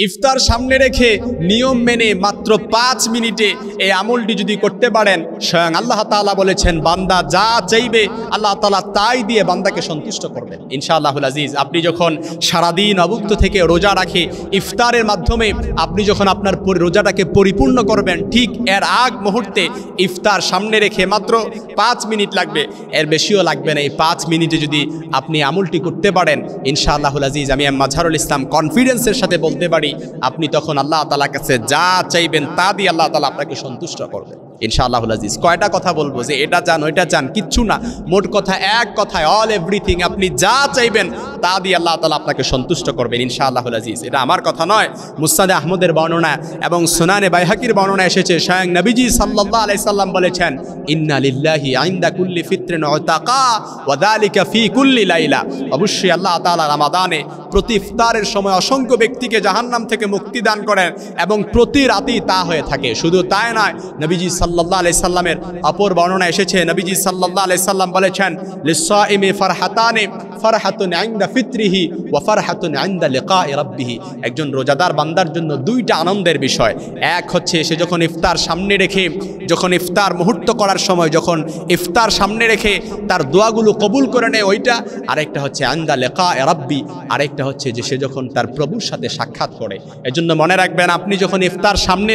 ইফতার সামনে রেখে নিয়ম মেনে মাত্র 5 মিনিটে এই আমলটি যদি করতে পারেন, স্বয়ং আল্লাহ তাআলা বলেছেন বান্দা যা চাইবে আল্লাহ তাআলা তাই দিয়ে বান্দাকে সন্তুষ্ট করবেন ইনশাআল্লাহুল আজিজ। আপনি যখন সারাদিন অভুক্ত থেকে রোজা রাখে ইফতারের মাধ্যমে আপনি যখন আপনার রোজাটাকে পরিপূর্ণ করবেন, ঠিক এর আগ মুহূর্তে ইফতার সামনে রেখে মাত্র 5 মিনিট লাগবে, এর বেশিও লাগবে না। এই 5 মিনিটে যদি আপনি আমলটি করতে পারেন ইনশাআল্লাহুল আজিজ, আমি মাঝহারুল ইসলাম কনফিডেন্সের সাথে বলতে পারি আপনি তখন আল্লাহ তাআলার কাছে যা চাইবেন তা দিয়ে আল্লাহ তাআলা আপনাকে সন্তুষ্ট করবেন ইনশাআল্লাহুল আজিজ। কয়টা কথা বলবো যে এটা চান ওইটা চান, কিচ্ছু না, মোট কথা এক কথায় অল এভরিথিং, আপনি যা চাইবেন তা দিয়ে আল্লাহ তাআলা আপনাকে সন্তুষ্ট করবেন ইনশাআল্লাহুল আজিজ। এটা আমার কথা নয়, মুসনাদে আহমদের বর্ণনা এবং সুনানে বাইহাকির বর্ণনা এসেছে, স্বয়ং নবীজি সাল্লাল্লাহু আলাইহি সাল্লাম বলেছেন ইন্না লিল্লাহি ইনদা কুল্লি ফিত্রিন উতাকা ওয়া যালিকা ফি কুল্লি লাইলা। অবশ্যই আল্লাহ তাআলা রমাদানে প্রতি ইফতারের সময় অসংখ্য ব্যক্তিকে জাহান্নাম থেকে মুক্তি দান করেন এবং প্রতি রাতেই তা হয়ে থাকে। শুধু তাই নয়, নবীজি সাল্লাল্লাহু আলাইহি সাল্লামের অপর বর্ণনা এসেছে, নবীজি সাল্লাল্লাহু আলাইহি সাল্লাম বলেছেন লিসাইমি ফারহাতানি ফারহাতুন ইনদা ফিত্রিহি ওয়া ফারহাতুন ইনদা লিকাই রাব্বিহি। একজন রোজাদার বান্দার জন্য দুইটা আনন্দের বিষয়, এক হচ্ছে সে যখন ইফতার সামনে রেখে, যখন ইফতার মুহূর্ত করার সময় যখন ইফতার সামনে রেখে তার দোয়াগুলো কবুল করে নেয় ওইটা, আরেকটা হচ্ছে ইনদা লিকাই রাব্বি, আরেকটা হচ্ছে যে সে যখন তার প্রভুর সাথে সাক্ষাৎ করে। এজন্য মনে রাখবেন, আপনি যখন ইফতার সামনে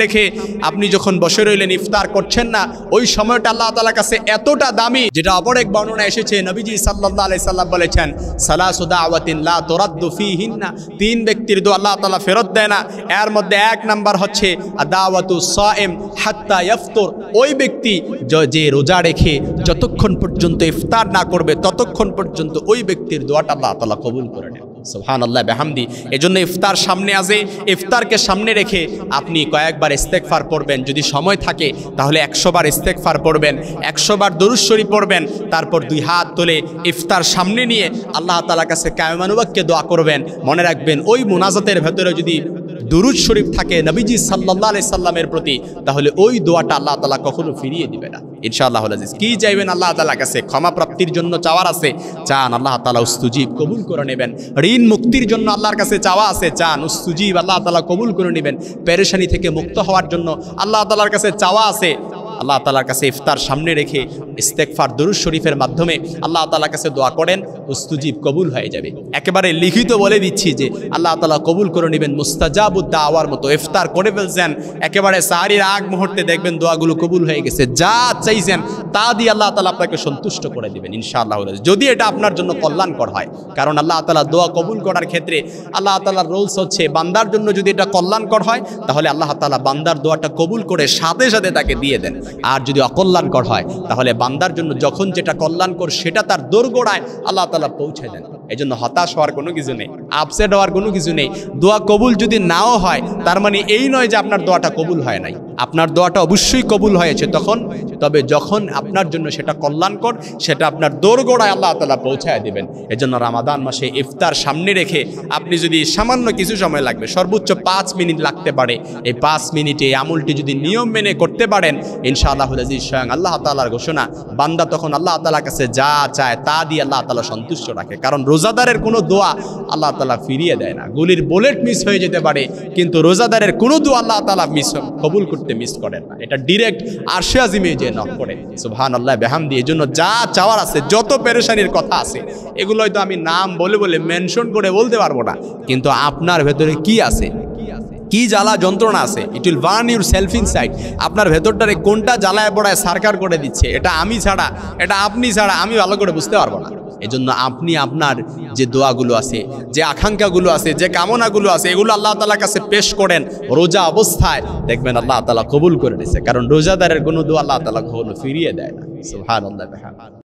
রেখে আপনি যখন বসে রইলেন ইফতার করছেন না, ওই সময়টা আল্লাহ তাআলার কাছে এতটা দামি, যেটা অপর এক বর্ণনা এসেছে নবীজি সাল্লাল্লাহু আলাইহি সাল্লাম বলেছেন সালাসু দাওয়াতিন লা তুরাদ্দু ফিহিন্না, 3 ব্যক্তির দোয়া আল্লাহ তাআলা ফেরত দেয় না। এর মধ্যে 1 নাম্বার হচ্ছে দাওয়াতু সাইম হাত্তা ইফতার, ওই ব্যক্তি যে রোজা রেখে যতক্ষণ পর্যন্ত ইফতার না করবে ততক্ষণ পর্যন্ত ওই ব্যক্তির দোয়াটা আল্লাহ তাআলা কবুল করে নেন। সুবহানাল্লাহ বিহামদি। এজন্য ইফতার সামনে আসে, ইফতারকে সামনে রেখে আপনি কয়েকবার ইস্তেগফার পড়বেন, যদি সময় থাকে তাহলে 100 বার ইস্তেগফার পড়বেন, 100 বার দরুদ শরীফ পড়বেন, তারপর 2 হাত তুলে ইফতার সামনে নিয়ে আল্লাহ তাআলার কাছে কায়মানুবাক্যে দোয়া করবেন। মনে রাখবেন, ওই মুনাজাতের ভেতরে যদি দুরুদ শরীফ থাকে নবীজি সাল্লাল্লাহু আলাইহি সাল্লামের প্রতি, তাহলে ওই দোয়াটা আল্লাহ তাআলা কখনো ফিরিয়ে দিবে না ইনশাআল্লাহুল আজিজ। কি চাইবেন আল্লাহ তাআলার কাছে? ক্ষমা প্রাপ্তির জন্য চাওয়ার আছে, চান, আল্লাহ তাআলা উস্তুজিব কবুল করে নেবেন। ঋণ মুক্তির জন্য আল্লাহর কাছে চাওয়া আছে, চান, উস্তুজিব আল্লাহ তাআলা কবুল করে নেবেন। পেরেশানি থেকে মুক্ত হওয়ার জন্য আল্লাহ তাআলার কাছে চাওয়া আছে, আল্লাহ তাআলার কাছে ইফতার সামনে রেখে ইস্তেগফার দরুদ শরীফের মাধ্যমে আল্লাহ তাআলার কাছে দোয়া করেন, উস্তুজিব কবুল হয়ে যাবে। একেবারে লিখিত বলে দিচ্ছি যে আল্লাহ তাআলা কবুল করে নেবেন, মুস্তাজাবুদ দাওয়ার মতো। ইফতার করে ফেলছেন, একেবারে সাহরির আগ মুহূর্তে দেখবেন দোয়াগুলো কবুল হয়ে গেছে, যা চাইছেন তা দিয়ে আল্লাহ তাআলা আপনাকে সন্তুষ্ট করে দিবেন ইনশাআল্লাহ, যদি এটা আপনার জন্য কল্যাণকর হয়। কারণ আল্লাহ তাআলা দোয়া কবুল করার ক্ষেত্রে আল্লাহ তাআলার রুলস হচ্ছে, বান্দার জন্য যদি এটা কল্যাণকর হয় তাহলে আল্লাহ তাআলা বান্দার দোয়াটা কবুল করে সাথে সাথে তাকে দিয়ে দেন, আর যদি অকল্যাণকর হয় তাহলে বান্দার জন্য যখন যেটা কল্যাণকর সেটা তার দোরগোড়ায় আল্লাহ তাআলা পৌঁছে দেন। এই জন্য হতাশ হওয়ার কোনো কিছু নেই, আপসেট হওয়ার কোনো কিছু নেই। দোয়া কবুল যদি নাও হয় তার মানে এই নয় যে আপনার দোয়াটা কবুল হয় নাই, আপনার দোয়াটা অবশ্যই কবুল হয়েছে তবে যখন আপনার জন্য সেটা কল্যাণকর, সেটা আপনার দোরগোড়ায় আল্লাহ তাআলা পৌঁছায় দিবেন। এজন্য রমাদান মাসে ইফতার সামনে রেখে আপনি যদি সামান্য কিছু সময় লাগবে, সর্বোচ্চ 5 মিনিট লাগতে পারে, এই 5 মিনিটে এই আমলটি যদি নিয়ম মেনে করতে পারেন ইনশাআল্লাহুল আজিজ, স্বয়ং আল্লাহ তাআলার ঘোষণা, বান্দা তখন আল্লাহ তাআলার কাছে যা চায় তা দিয়ে আল্লাহ তাআলা সন্তুষ্ট রাখে। কারণ রোজাদারের কোনো দোয়া আল্লাহ তাআলা ফিরিয়ে দেয় না। গুলির বুলেট মিস হয়ে যেতে পারে, কিন্তু রোজাদারের কোনো দোয়া আল্লাহ তাআলা কবুল করতে মিস করেন না। এটা ডিরেক্ট আরশে আজিমে যে নক করে। সুবহানাল্লাহ বিহামদি। এজন্য যা চাওয়ার আছে, যত পেরেশানির কথা আছে, এগুলো হয়তো আমি নাম বলে মেনশন করে বলতে পারবো না, কিন্তু আপনার ভেতরে কি আছে, কি জ্বালা যন্ত্রণা আছে, it will burn your self inside. আপনার ভেতরটারে কোনটা জ্বালায় পড়ায় সারকার করে দিচ্ছে, এটা আমি ছাড়া, এটা আপনি ছাড়া আমি ভালো করে বুঝতে পারবো না। এজন্য আপনি আপনার যে দোয়াগুলো আছে, যে আকাঙ্ক্ষাগুলো আছে, যে কামনাগুলো আছে, এগুলো আল্লাহ তাআলার কাছে পেশ করেন রোজা অবস্থায়, দেখবেন আল্লাহ তাআলা কবুল করে নিয়েছে। কারণ রোজাদারের কোনো দোয়া আল্লাহ তাআলা কখনো ফিরিয়ে দেয় না। সুবহানাল্লাহ।